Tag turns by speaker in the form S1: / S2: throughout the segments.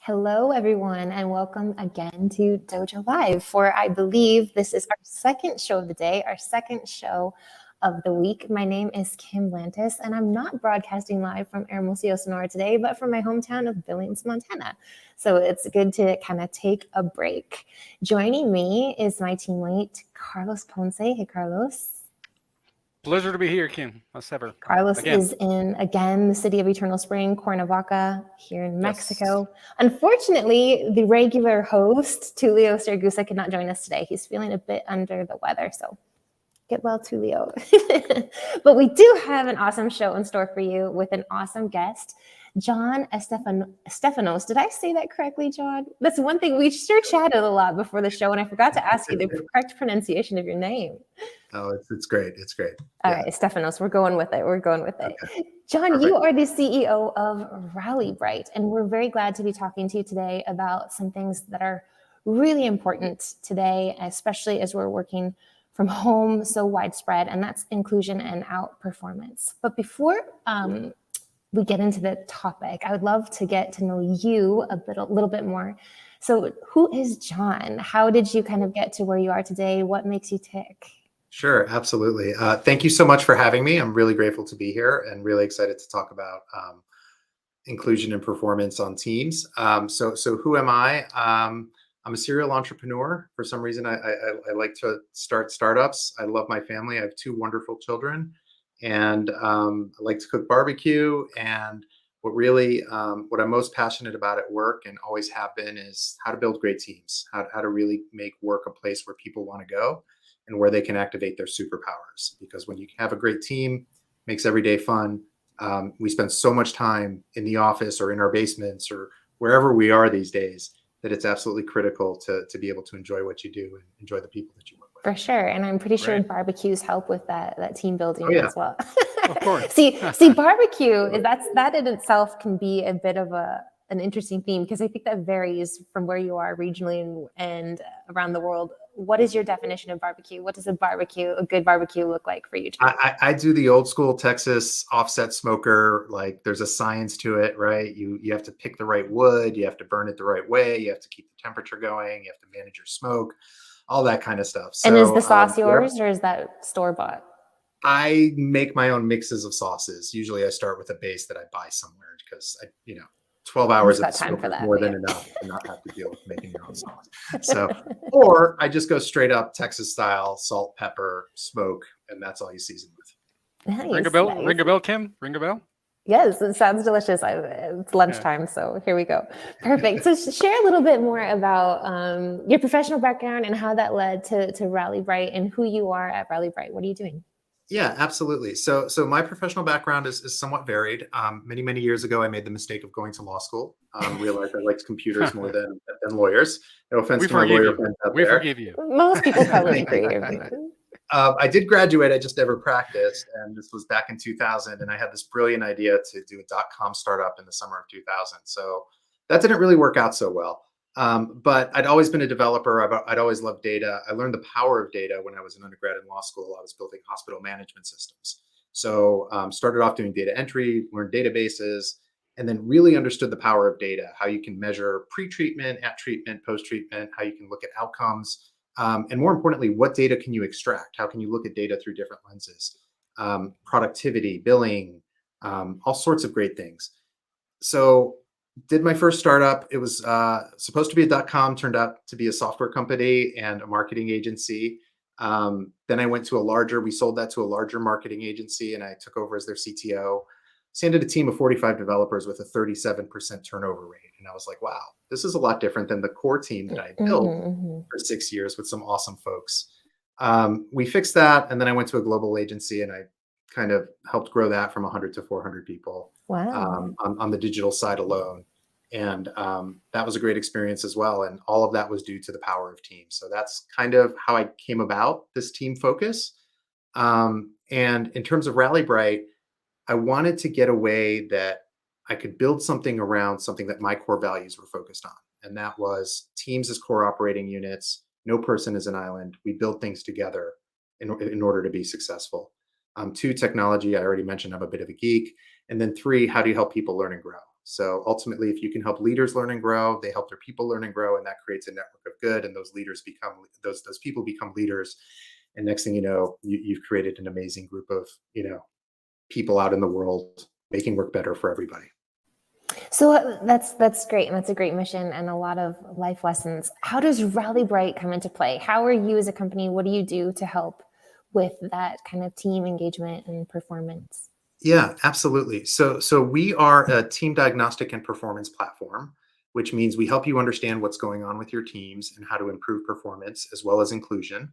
S1: Hello, everyone, and welcome again to Dojo Live for, I believe, this is our second show of the day, our second show of the week. My name is Kim Lantis, and I'm not broadcasting live from Hermosillo, Sonora today, but from my hometown of Billings, Montana. So it's good to kind of take a break. Joining me is my teammate, Carlos Ponce. Hey, Carlos.
S2: Pleasure to be here, Kim. As ever.
S1: Carlos is in, again, the city of Eternal Spring, Cuernavaca, here in Mexico. Yes. Unfortunately, the regular host, Tulio Sturgusa, could not join us today. He's feeling a bit under the weather, so get well, Tulio. But we do have an awesome show in store for you with an awesome guest, John Estafanous. Did I say that correctly, John? That's one thing. We sure chatted a lot before the show, and I forgot to ask you the correct pronunciation of your name.
S3: Oh, it's great. It's great.
S1: All right, Estafanous, we're going with it. Okay. John, perfect. You are the CEO of RallyBright, and we're very glad to be talking to you today about some things that are really important today, especially as we're working from home so widespread, and that's inclusion and outperformance. But before we get into the topic, I would love to get to know you a little bit more. So who is John? How did you kind of get to where you are today? What makes you tick?
S3: Sure, absolutely. Thank you so much for having me. I'm really grateful to be here and really excited to talk about inclusion and performance on teams. So who am I? I'm a serial entrepreneur. For some reason, I like to start startups. I love my family. I have two wonderful children, and I like to cook barbecue. And what I'm most passionate about at work and always have been is how to build great teams, how to really make work a place where people want to go and where they can activate their superpowers. Because when you have a great team, it makes every day fun. We spend so much time in the office or in our basements or wherever we are these days that it's absolutely critical to be able to enjoy what you do and enjoy the people that you work with.
S1: For sure. And I'm pretty sure barbecues help with that team building as well.
S2: Of course.
S1: See, barbecue, that in itself can be a bit of an interesting theme, because I think that varies from where you are regionally and around the world. What is your definition of barbecue? What does a good barbecue look like for you?
S3: I do the old school Texas offset smoker. Like, there's a science to it, right? You have to pick the right wood. You have to burn it the right way. You have to keep the temperature going. You have to manage your smoke, all that kind of stuff. So,
S1: and is the sauce yours or is that store-bought?
S3: I make my own mixes of sauces. Usually I start with a base that I buy somewhere because 12 hours of smoke is more than enough to not have to deal with making your own sauce. So, or I just go straight up Texas style, salt, pepper, smoke, and that's all you season with.
S1: Nice,
S2: ring a bell, nice. Ring a bell, Kim? Ring a bell?
S1: Yes, it sounds delicious. It's lunchtime, so here we go. Perfect. So share a little bit more about your professional background and how that led to RallyBright and who you are at RallyBright. What are you doing?
S3: Yeah, absolutely. So my professional background is somewhat varied. Many years ago, I made the mistake of going to law school. Realized I liked computers more than lawyers. No offense to my lawyer friends out there.
S2: We forgive you.
S1: Most people probably agree.
S3: I did graduate. I just never practiced. And this was back in 2000. And I had this brilliant idea to do a .com startup in the summer of 2000. So that didn't really work out so well. But I'd always been a developer. I'd always loved data. I learned the power of data when I was an undergrad in law school. I was building hospital management systems. So started off doing data entry, learned databases, and then really understood the power of data, how you can measure pre-treatment, at treatment, post-treatment, how you can look at outcomes. And more importantly, what data can you extract? How can you look at data through different lenses? Productivity, billing, all sorts of great things. So did my first startup. It was supposed to be a .com, turned out to be a software company and a marketing agency. Then I went to we sold that to a larger marketing agency, and I took over as their CTO. Handed a team of 45 developers with a 37% turnover rate. And I was like, wow, this is a lot different than the core team that I built for 6 years with some awesome folks. We fixed that. And then I went to a global agency and I kind of helped grow that from 100 to 400 people.
S1: Wow.
S3: On the digital side alone. And that was a great experience as well. And all of that was due to the power of teams. So that's kind of how I came about this team focus. And in terms of RallyBright, I wanted to get a way that I could build something around something that my core values were focused on. And that was teams as core operating units. No person is an island. We build things together in order to be successful. 2, technology. I already mentioned I'm a bit of a geek. And then 3, how do you help people learn and grow? So ultimately, if you can help leaders learn and grow, they help their people learn and grow, and that creates a network of good. And those leaders become those people become leaders. And next thing you know, you've created an amazing group of people out in the world making work better for everybody.
S1: So that's great, and that's a great mission and a lot of life lessons. How does RallyBright come into play? How are you as a company? What do you do to help with that kind of team engagement and performance?
S3: Yeah, absolutely. So we are a team diagnostic and performance platform, which means we help you understand what's going on with your teams and how to improve performance as well as inclusion.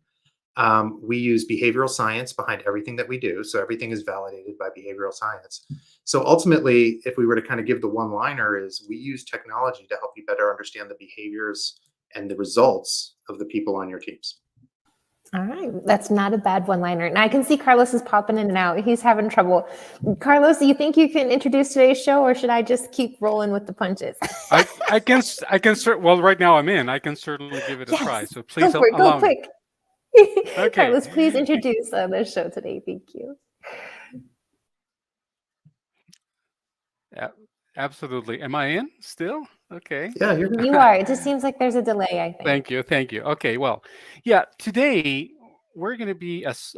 S3: We use behavioral science behind everything that we do. So everything is validated by behavioral science. So ultimately, if we were to kind of give the one liner, is we use technology to help you better understand the behaviors and the results of the people on your teams.
S1: All right, that's not a bad one-liner. And I can see Carlos is popping in and out. He's having trouble. Carlos, do you think you can introduce today's show, or should I just keep rolling with the punches?
S2: I can well, right now I'm in. I can certainly give it a try. So please
S1: go for it. Go
S2: allow me.
S1: quick.
S2: Okay.
S1: Carlos, please introduce the show today. Thank you.
S2: Absolutely. Am I in still? Okay.
S3: Yeah, you're good.
S1: You are. It just seems like there's a delay, I think.
S2: Thank you. Okay, well, yeah, today we're going to be as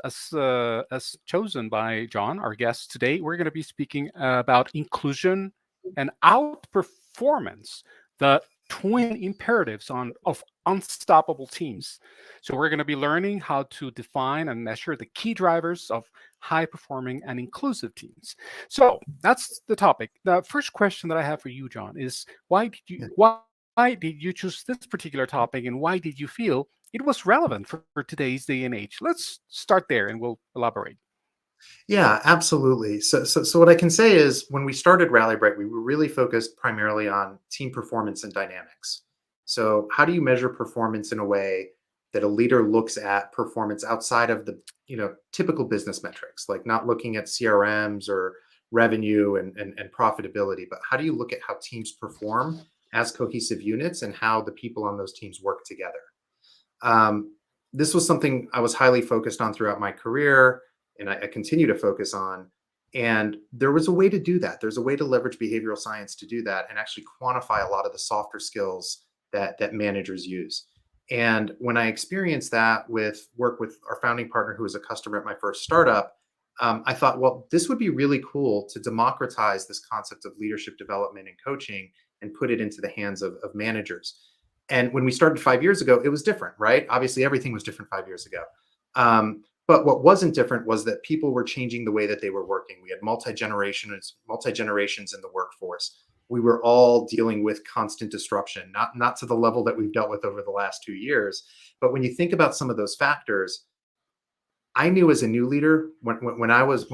S2: chosen by John, our guest today. We're going to be speaking about inclusion and outperformance, the twin imperatives of unstoppable teams. So we're going to be learning how to define and measure the key drivers of high performing and inclusive teams. So that's the topic. The first question that I have for you, John, is why did you choose this particular topic, and why did you feel it was relevant for today's day and age? Let's start there and we'll elaborate.
S3: Yeah, absolutely. So what I can say is when we started RallyBright, we were really focused primarily on team performance and dynamics. So how do you measure performance in a way that a leader looks at performance outside of the typical business metrics, like not looking at CRMs or revenue and profitability, but how do you look at how teams perform as cohesive units and how the people on those teams work together? This was something I was highly focused on throughout my career, and I continue to focus on. And there was a way to do that. There's a way to leverage behavioral science to do that and actually quantify a lot of the softer skills that managers use. And when I experienced that with work with our founding partner, who was a customer at my first startup, I thought, well, this would be really cool to democratize this concept of leadership development and coaching and put it into the hands of managers. And when we started 5 years ago, it was different, right? Obviously, everything was different 5 years ago. But what wasn't different was that people were changing the way that they were working. We had multi-generations in the workforce. We were all dealing with constant disruption, not to the level that we've dealt with over the last 2 years. But when you think about some of those factors, I knew as a new leader when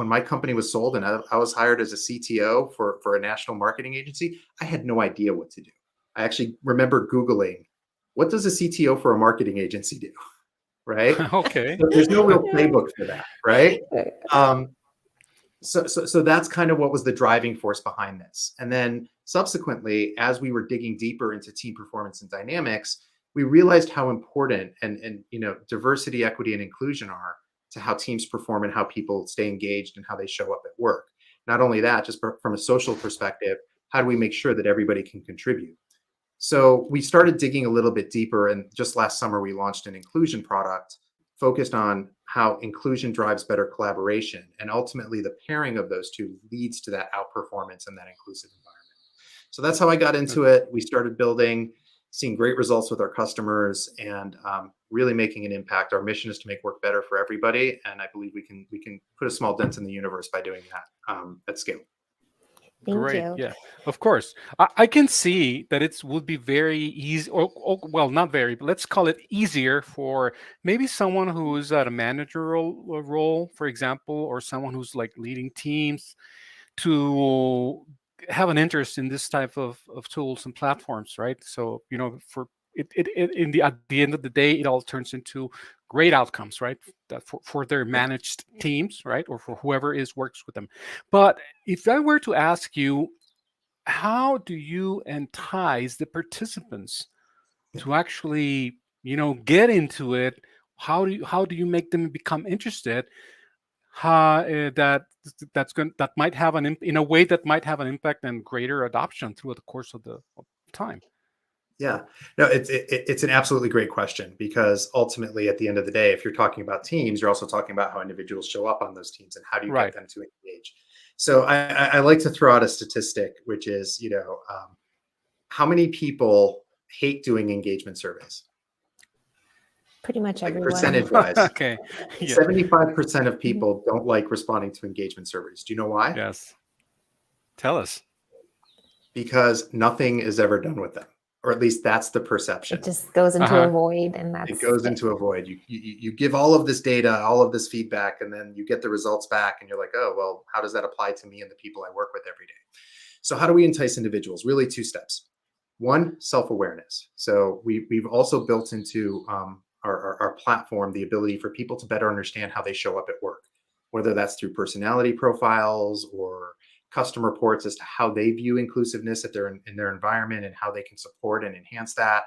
S3: my company was sold and I was hired as a CTO for a national marketing agency, I had no idea what to do. I actually remember Googling, what does a CTO for a marketing agency do? Right?
S2: Okay.
S3: So there's no real playbook for that, right? So that's kind of what was the driving force behind this. And then subsequently, as we were digging deeper into team performance and dynamics, we realized how important and diversity, equity, and inclusion are to how teams perform and how people stay engaged and how they show up at work. Not only that, just from a social perspective, how do we make sure that everybody can contribute? So we started digging a little bit deeper, and just last summer we launched an inclusion product focused on how inclusion drives better collaboration, and ultimately the pairing of those two leads to that outperformance and that inclusive environment. So that's how I got into it. We started building, seeing great results with our customers, and really making an impact. Our mission is to make work better for everybody, and I believe we can put a small dent in the universe by doing that at scale.
S1: Thank you.
S2: Yeah, of course. I can see that it would be very easy, or well, not very, but let's call it easier for maybe someone who's at a managerial role, for example, or someone who's like leading teams to have an interest in this type of tools and platforms, right? So, for at the end of the day, it all turns into great outcomes, right? That for their managed teams, right? Or for whoever works with them. But if I were to ask you, how do you entice the participants to actually, get into it? How do you make them become interested? that might have in a way that might have an impact and greater adoption through the course of the time?
S3: Yeah, no, it's an absolutely great question, because ultimately, at the end of the day, if you're talking about teams, you're also talking about how individuals show up on those teams and how do you get
S2: Right.
S3: them to engage. So I like to throw out a statistic, which is, how many people hate doing engagement surveys?
S1: Pretty much
S3: Like
S1: everyone.
S3: percentage wise,
S2: Okay. Yeah.
S3: 75% of people don't like responding to engagement surveys. Do you know why?
S2: Yes. Tell us.
S3: Because nothing is ever done with them, or at least that's the
S1: It
S3: perception.
S1: just goes into a
S2: Uh-huh.
S1: void, and
S3: It
S1: that's
S3: goes
S1: it.
S3: into a void. You give all of this data, all of this feedback, and then you get the results back, and you're like, oh, well, how does that apply to me and the people I work with every day? So how do we entice individuals? Really, two steps. One, self-awareness. So we've also built into our platform the ability for people to better understand how they show up at work, whether that's through personality profiles or custom reports as to how they view inclusiveness if they're in their environment and how they can support and enhance that,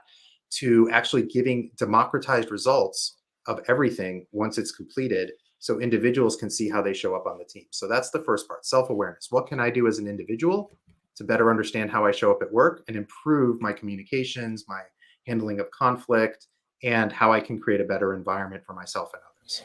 S3: to actually giving democratized results of everything once it's completed, so individuals can see how they show up on the team. So that's the first part, self-awareness. What can I do as an individual to better understand how I show up at work and improve my communications, my handling of conflict, and how I can create a better environment for myself and others?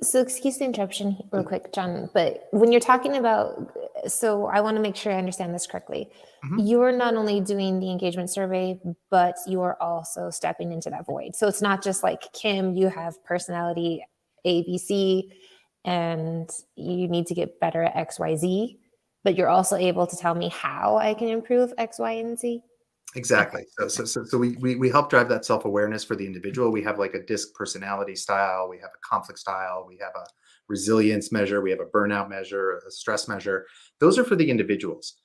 S1: So excuse the interruption real quick, John, but when you're talking about, so I want to make sure I understand this correctly.
S3: Mhm.
S1: You're not only doing the engagement survey, but you're also stepping into that void. So it's not just like, Kim, you have personality ABC and you need to get better at XYZ, but you're also able to tell me how I can improve X, Y, and Z. Okay.
S3: Exactly. So we help drive that self-awareness for the individual. We have like a DISC personality style, we have a conflict style, we have a resilience measure, we have a burnout measure, a stress measure. Those are for the individuals.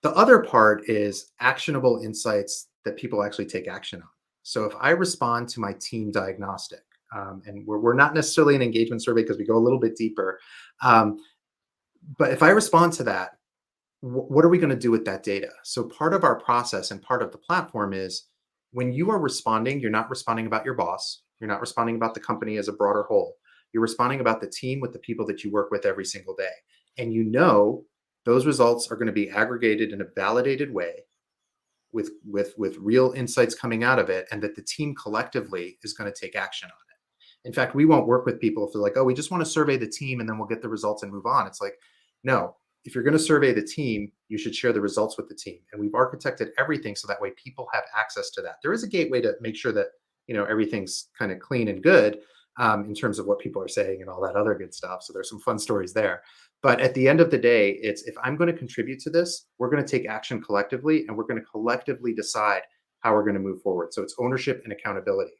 S3: The other part is actionable insights that people actually take action on. So if I respond to my team diagnostic, and we're not necessarily an engagement survey because we go a little bit deeper, um, but if I respond to that, what are we going to do with that data? So part of our process and part of the platform is, when you are responding, you're not responding about your boss. You're not responding about the company as a broader whole. You're responding about the team with the people that you work with every single day. And those results are going to be aggregated in a validated way with real insights coming out of it, and that the team collectively is going to take action on it. In fact, we won't work with people if they're like, oh, we just want to survey the team and then we'll get the results and move on. It's like, no, if you're going to survey the team, you should share the results with the team. And we've architected everything so that way people have access to that. There is a gateway to make sure that everything's kind of clean and good, in terms of what people are saying and all that other good stuff. So there's some fun stories there. But at the end of the day, it's, if I'm going to contribute to this, we're going to take action collectively, and we're going to collectively decide how we're going to move forward. So it's ownership and accountability.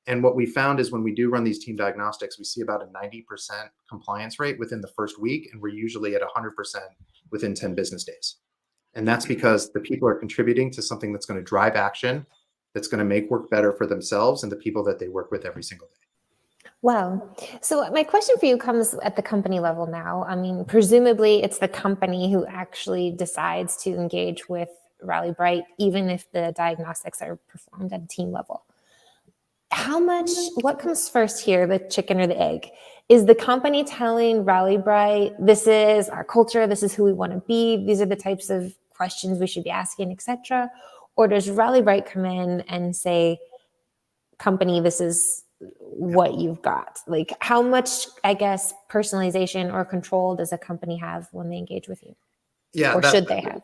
S3: And what we found is, when we do run these team diagnostics, we see about a 90% compliance rate within the first week, and we're usually at 100% within 10 business days. And that's because the people are contributing to something that's going to drive action, that's going to make work better for themselves and the people that they work with every single day.
S1: Wow. So my question for you comes at the company level now. I mean, presumably it's the company who actually decides to engage with RallyBright, even if the diagnostics are performed at a team level. What comes first here, the chicken or the egg? Is the company telling RallyBright, this is our culture, this is who we want to be, these are the types of questions we should be asking, etc.? Or does RallyBright come in and say, company, this is what you've got? Like, how much, I guess, personalization or control does a company have when they engage with you?
S3: Yeah,
S1: Or should they have?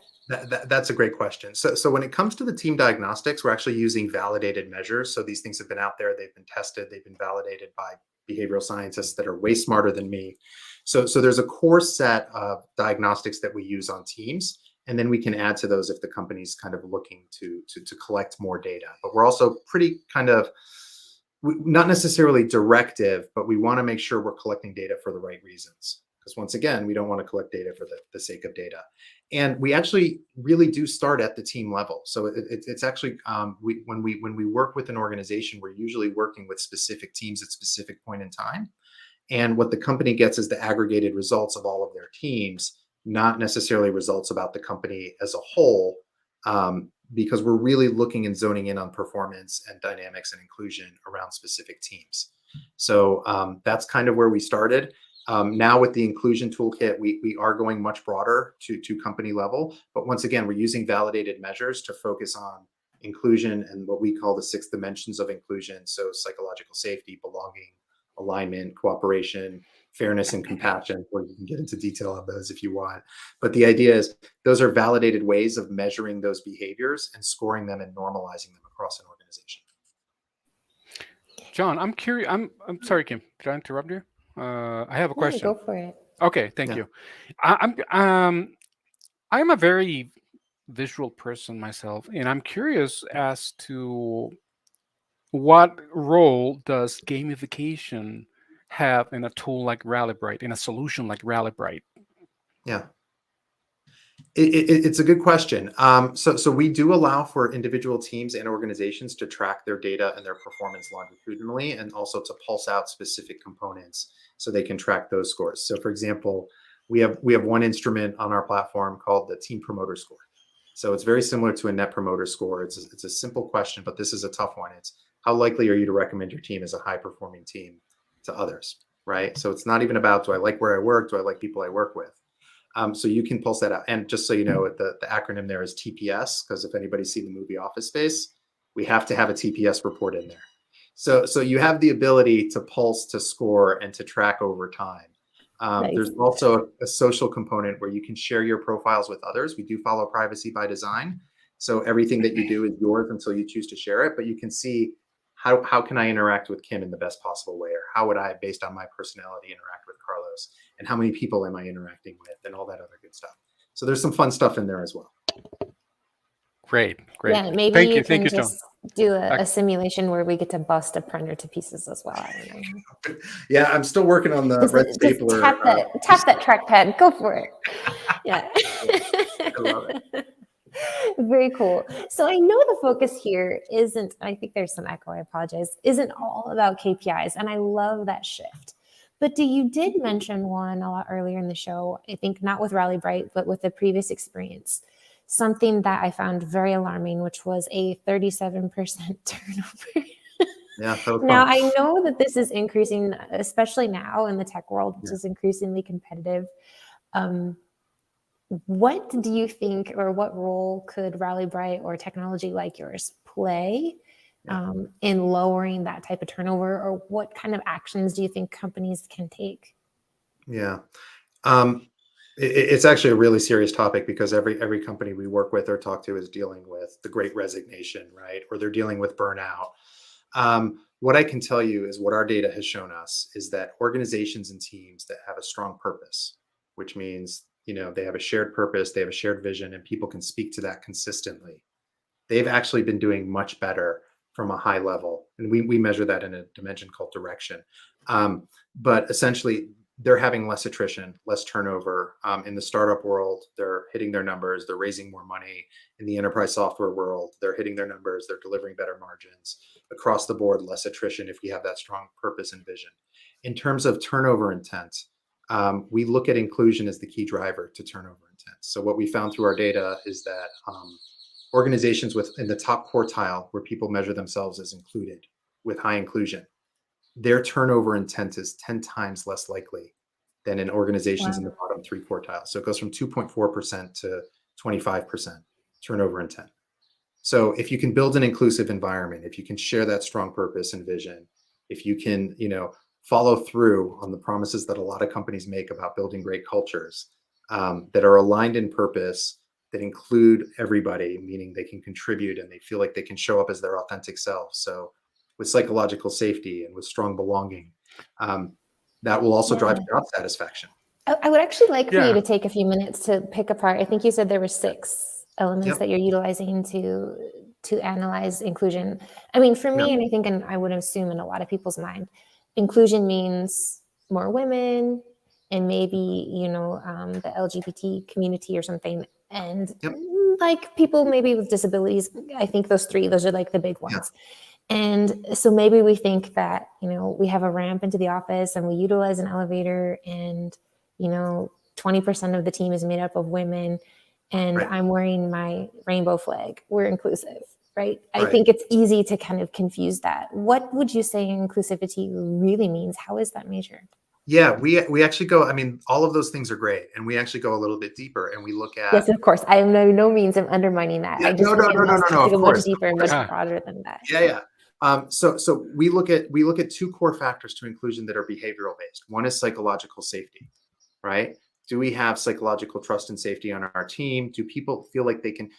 S3: that's a great question. So when it comes to the team diagnostics, we're actually using validated measures. So these things have been out there, they've been tested, they've been validated by behavioral scientists that are way smarter than me. So there's a core set of diagnostics that we use on teams, and then we can add to those if the company's kind of looking to collect more data. But we're also pretty kind of, not necessarily directive, but we want to make sure we're collecting data for the right reasons. Because once again, we don't want to collect data for the sake of data. And we actually really do start at the team level. So it's actually, when we work with an organization, we're usually working with specific teams at specific point in time. And what the company gets is the aggregated results of all of their teams, not necessarily results about the company as a whole, because we're really looking and zoning in on performance and dynamics and inclusion around specific teams. So that's kind of where we started. Now with the inclusion toolkit, we are going much broader to company level. But once again, we're using validated measures to focus on inclusion and what we call the 6 dimensions of inclusion. So psychological safety, belonging, alignment, cooperation, fairness, and compassion, where you can get into detail on those if you want. But the idea is those are validated ways of measuring those behaviors and scoring them and normalizing them across an organization.
S2: John, I'm curious. I'm sorry, Kim. Did I interrupt you? I have a question.
S1: Go for it.
S2: Okay, thank you. I'm a very visual person myself, and I'm curious as to what role does gamification have in a tool like RallyBright, in a solution like RallyBright?
S3: Yeah. It's a good question. So we do allow for individual teams and organizations to track their data and their performance longitudinally, and also to pulse out specific components so they can track those scores. So for example, we have one instrument on our platform called the Team Promoter Score. So it's very similar to a Net Promoter Score. It's a simple question, but this is a tough one. It's how likely are you to recommend your team as a high performing team to others, right? So it's not even about, do I like where I work? Do I like people I work with? So you can pulse that out. And just so you know, the acronym there is TPS, because if anybody's seen the movie Office Space, we have to have a TPS report in there. So you have the ability to pulse, to score, and to track over time.
S1: Nice.
S3: There's also a social component where you can share your profiles with others. We do follow privacy by design. So everything that you do is yours until you choose to share it. But you can see how can I interact with Kim in the best possible way, or how would I, based on my personality, interact with Carlos, and how many people am I interacting with, and all that other good stuff. So there's some fun stuff in there as well.
S2: Great.
S1: Yeah, maybe
S2: Thank
S1: you
S2: you,
S1: can
S2: John.
S1: just do a simulation where we get to bust a printer to pieces as well. I don't know.
S3: Yeah, I'm still working on the red stapler.
S1: Tap that trackpad. Go for it. Yeah.
S3: I love it.
S1: Very cool. So I know the focus here isn't, I think there's some echo, I apologize, isn't all about KPIs. And I love that shift. But you did mention one a lot earlier in the show, I think not with RallyBright, but with the previous experience, something that I found very alarming, which was a 37% turnover.
S3: Yeah.
S1: Now, I know that this is increasing, especially now in the tech world, which is increasingly competitive. What do you think, or what role could RallyBright or technology like yours play in lowering that type of turnover, or what kind of actions do you think companies can take?
S3: Yeah. It's actually a really serious topic, because every company we work with or talk to is dealing with the Great Resignation, right? Or they're dealing with burnout. What I can tell you is what our data has shown us is that organizations and teams that have a strong purpose, which means, they have a shared purpose, they have a shared vision, and people can speak to that consistently, they've actually been doing much better from a high level. And we measure that in a dimension called direction. But essentially, they're having less attrition, less turnover. In the startup world, they're hitting their numbers, they're raising more money. In the enterprise software world, they're hitting their numbers, they're delivering better margins. Across the board, less attrition if we have that strong purpose and vision. In terms of turnover intent, we look at inclusion as the key driver to turnover intent. So what we found through our data is that organizations in the top quartile, where people measure themselves as included with high inclusion, their turnover intent is 10 times less likely than in organizations in the bottom 3 quartiles. So it goes from 2.4% to 25% turnover intent. So if you can build an inclusive environment, if you can share that strong purpose and vision, if you can, follow through on the promises that a lot of companies make about building great cultures that are aligned in purpose, that include everybody, meaning they can contribute and they feel like they can show up as their authentic selves. So with psychological safety and with strong belonging, that will also drive job satisfaction.
S1: I would actually like for you to take a few minutes to pick apart. I think you said there were 6 elements that you're utilizing to analyze inclusion. I mean, for me, and I think, and I would assume in a lot of people's mind, inclusion means more women and maybe, the LGBT community or something. And like people maybe with disabilities, I think those are like the big ones. And so maybe we think that, we have a ramp into the office and we utilize an elevator and, 20% of the team is made up of women and I'm wearing my rainbow flag. We're inclusive, right? I think it's easy to kind of confuse that. What would you say inclusivity really means? How is that measured?
S3: Yeah, we actually go. I mean, all of those things are great, and we actually go a little bit deeper, and we look at.
S1: Yes, of course. I am no means of undermining that.
S3: Yeah,
S1: I just think it must
S3: no.
S1: go
S3: Of
S1: much
S3: course,
S1: deeper and
S3: of
S1: much
S3: course.
S2: Yeah.
S1: broader than that.
S3: Yeah. So we look at two core factors to inclusion that are behavioral based. One is psychological safety, right? Do we have psychological trust and safety on our team? Do people feel like they can?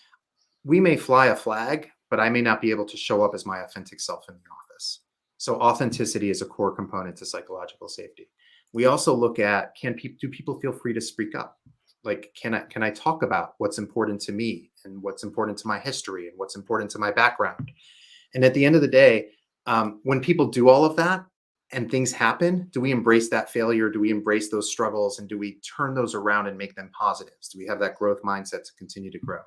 S3: We may fly a flag, but I may not be able to show up as my authentic self in the office. So authenticity is a core component to psychological safety. We also look at do people feel free to speak up? Like can I talk about what's important to me and what's important to my history and what's important to my background? And at the end of the day, when people do all of that and things happen, do we embrace that failure? Do we embrace those struggles? And do we turn those around and make them positives? Do we have that growth mindset to continue to grow?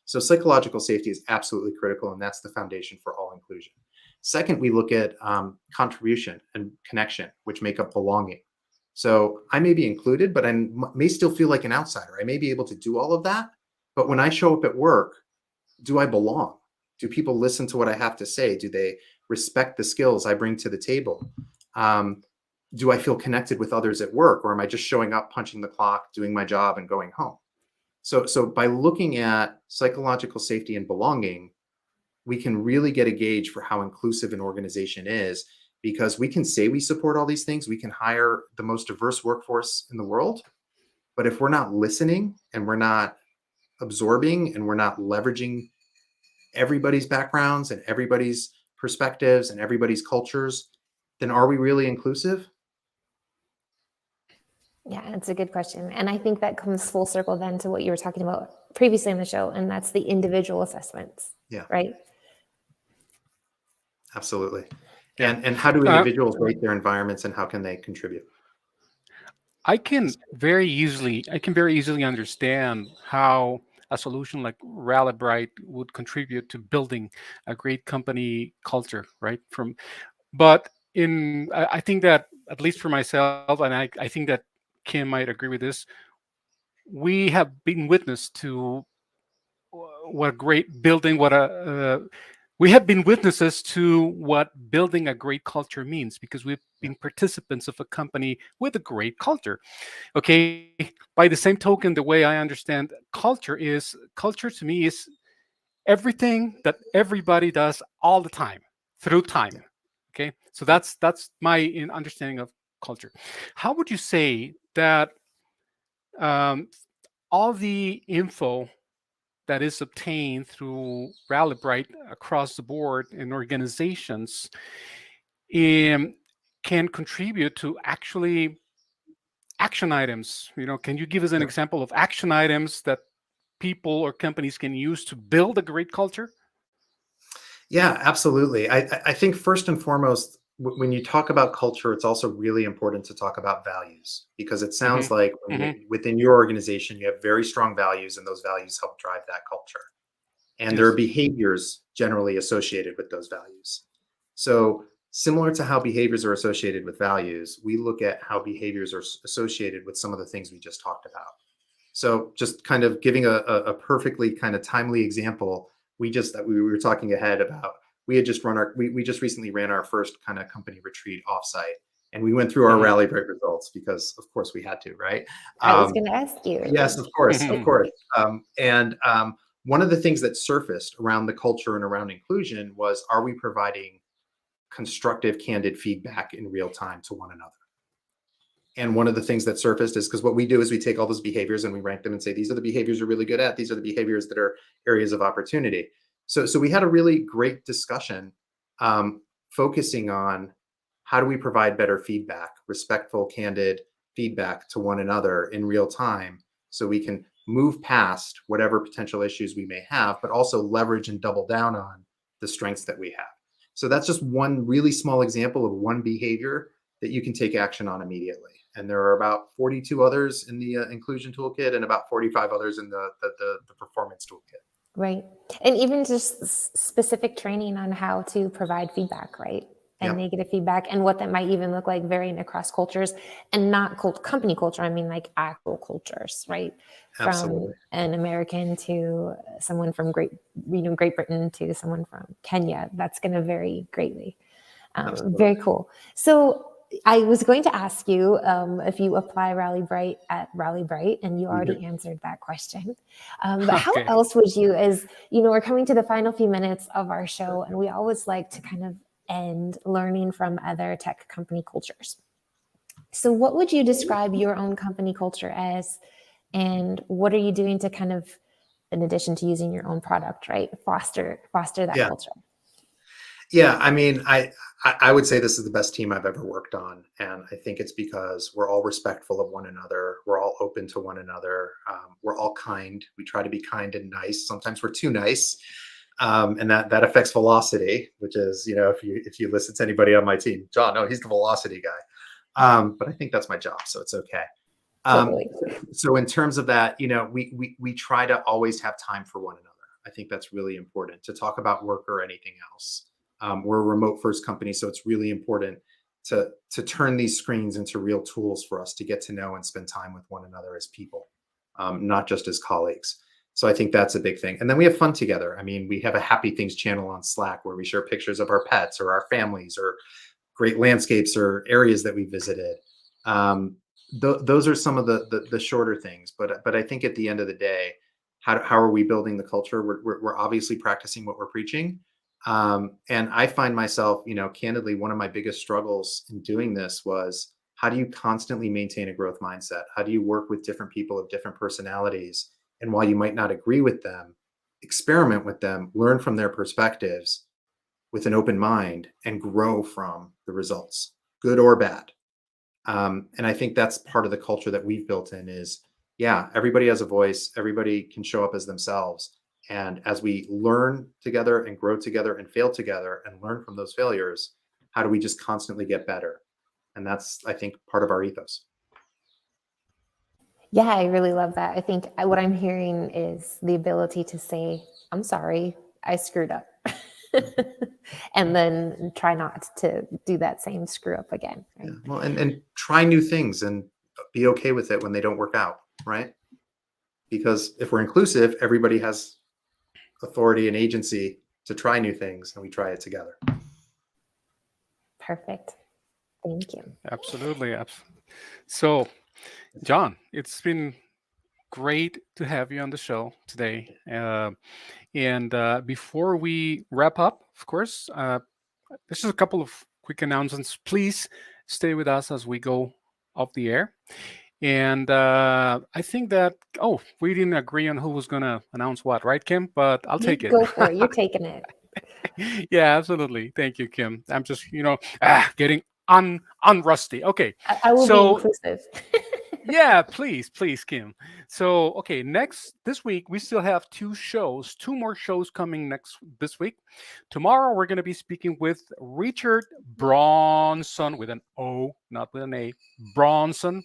S3: So psychological safety is absolutely critical, and that's the foundation for all inclusion. Second, we look at contribution and connection, which make up belonging. So I may be included, but I may still feel like an outsider. I may be able to do all of that, but when I show up at work, do I belong? Do people listen to what I have to say? Do they respect the skills I bring to the table? Do I feel connected with others at work, or am I just showing up, punching the clock, doing my job, and going home? So by looking at psychological safety and belonging, we can really get a gauge for how inclusive an organization is, because we can say we support all these things. We can hire the most diverse workforce in the world. But if we're not listening and we're not absorbing and we're not leveraging everybody's backgrounds and everybody's perspectives and everybody's cultures, then are we really inclusive?
S1: Yeah, it's a good question. And I think that comes full circle then to what you were talking about previously in the show, and that's the individual assessments.
S3: Yeah.
S1: Right?
S3: Absolutely.
S2: Yeah.
S3: And how do individuals rate their environments, and how can they contribute?
S2: I can very easily understand how a solution like RallyBright would contribute to building a great company culture, right? But I think that, at least for myself, and I think that Kim might agree with this, we have been witness to what a great building, we have been witnesses to what building a great culture means, because we've been participants of a company with a great culture. Okay, by the same token, the way I understand culture to me is everything that everybody does all the time through time. Okay, so that's my understanding of culture. How would you say that all the info that is obtained through RallyBright across the board in organizations can contribute to actually action items? Can you give us an example of action items that people or companies can use to build a great culture?
S3: Yeah, absolutely. I think first and foremost, when you talk about culture, it's also really important to talk about values, because it sounds like within your organization, you have very strong values, and those values help drive that culture. And there are behaviors generally associated with those values. So similar to how behaviors are associated with values, we look at how behaviors are associated with some of the things we just talked about. So just kind of giving a perfectly kind of timely example, we were talking ahead about, we just recently ran our first kind of company retreat offsite, and we went through our RallyBright results, because of course we had to, right?
S1: I was going to ask you.
S3: Yes, of course. One of the things that surfaced around the culture and around inclusion was, are we providing constructive, candid feedback in real time to one another? And one of the things that surfaced is, because what we do is we take all those behaviors and we rank them and say, these are the behaviors you're really good at. These are the behaviors that are areas of opportunity. So we had a really great discussion focusing on how do we provide better feedback, respectful, candid feedback to one another in real time, so we can move past whatever potential issues we may have, but also leverage and double down on the strengths that we have. So that's just one really small example of one behavior that you can take action on immediately. And there are about 42 others in the inclusion toolkit, and about 45 others in the performance toolkit.
S1: Right. And even just specific training on how to provide feedback, right? And negative feedback, and what that might even look like varying across cultures, and not company culture. I mean, like actual cultures, right?
S3: Absolutely.
S1: From an American to someone from Great Britain to someone from Kenya. That's going to vary greatly. Very cool. So I was going to ask you if you apply RallyBright at RallyBright, and you already answered that question. But how
S2: Okay.
S1: else would you, as you know, we're coming to the final few minutes of our show, and we always like to kind of end learning from other tech company cultures. So what would you describe your own company culture as, and what are you doing to kind of, in addition to using your own product, right, foster that
S3: Yeah.
S1: culture?
S3: Yeah, I mean, I would say this is the best team I've ever worked on, and I think it's because we're all respectful of one another. We're all open to one another. We're all kind. We try to be kind and nice. Sometimes we're too nice, and that affects velocity. Which is, if you listen to anybody on my team, John, no, he's the velocity guy. But I think that's my job, so it's okay.
S1: Totally.
S3: So in terms of that, we try to always have time for one another. I think that's really important to talk about work or anything else. We're a remote first company, so it's really important to turn these screens into real tools for us to get to know and spend time with one another as people, not just as colleagues. So I think that's a big thing. And then we have fun together. I mean, we have a happy things channel on Slack where we share pictures of our pets or our families or great landscapes or areas that we visited. Those are some of the shorter things, but I think at the end of the day, how are we building the culture? We're obviously practicing what we're preaching. And I find myself, candidly, one of my biggest struggles in doing this was, how do you constantly maintain a growth mindset? How do you work with different people of different personalities? And while you might not agree with them, experiment with them, learn from their perspectives with an open mind, and grow from the results, good or bad. And I think that's part of the culture that we've built in is, yeah, everybody has a voice. Everybody can show up as themselves. And as we learn together and grow together and fail together and learn from those failures, how do we just constantly get better? And that's, I think, part of our ethos.
S1: Yeah, I really love that. I think what I'm hearing is the ability to say, I'm sorry, I screwed up. And then try not to do that same screw up again. Right?
S3: Yeah. Well, and try new things and be okay with it when they don't work out, right? Because if we're inclusive, everybody has authority and agency to try new things, and we try it together.
S1: Perfect. Thank you.
S2: Absolutely. So, John, it's been great to have you on the show today. And before we wrap up, of course, this is a couple of quick announcements. Please stay with us as we go off the air. And I think that, we didn't agree on who was going to announce what, right, Kim? But I'll take it.
S1: Go for it. You're taking it.
S2: Yeah, absolutely. Thank you, Kim. I'm just, getting unrusty. Okay.
S1: I will be inclusive.
S2: Yeah, please, Kim. So, okay, this week we still have two more shows coming this week. Tomorrow we're going to be speaking with Richard Bronson, with an O, not with an A, Bronson,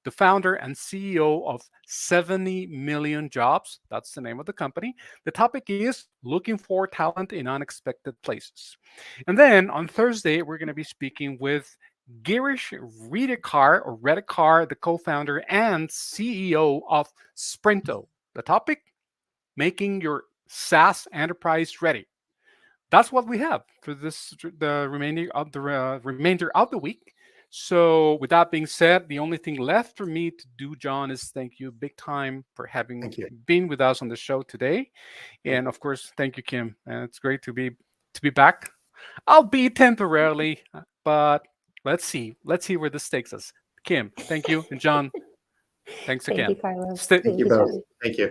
S2: the founder and CEO of 70 Million Jobs. That's the name of the company. The topic is looking for talent in unexpected places. And then on Thursday, we're going to be speaking with Girish Redekar, the co-founder and CEO of Sprinto. The topic, making your SaaS enterprise ready. That's what we have for the remainder of the week. So with that being said, the only thing left for me to do, John, is thank you big time for having been with us on the show today. And of course, thank you, Kim. And it's great to be back. I'll be temporarily, but let's see where this takes us. Kim, thank you. And John, thanks again.
S1: Thank you, Carlos.
S3: Thank you both. Thank you.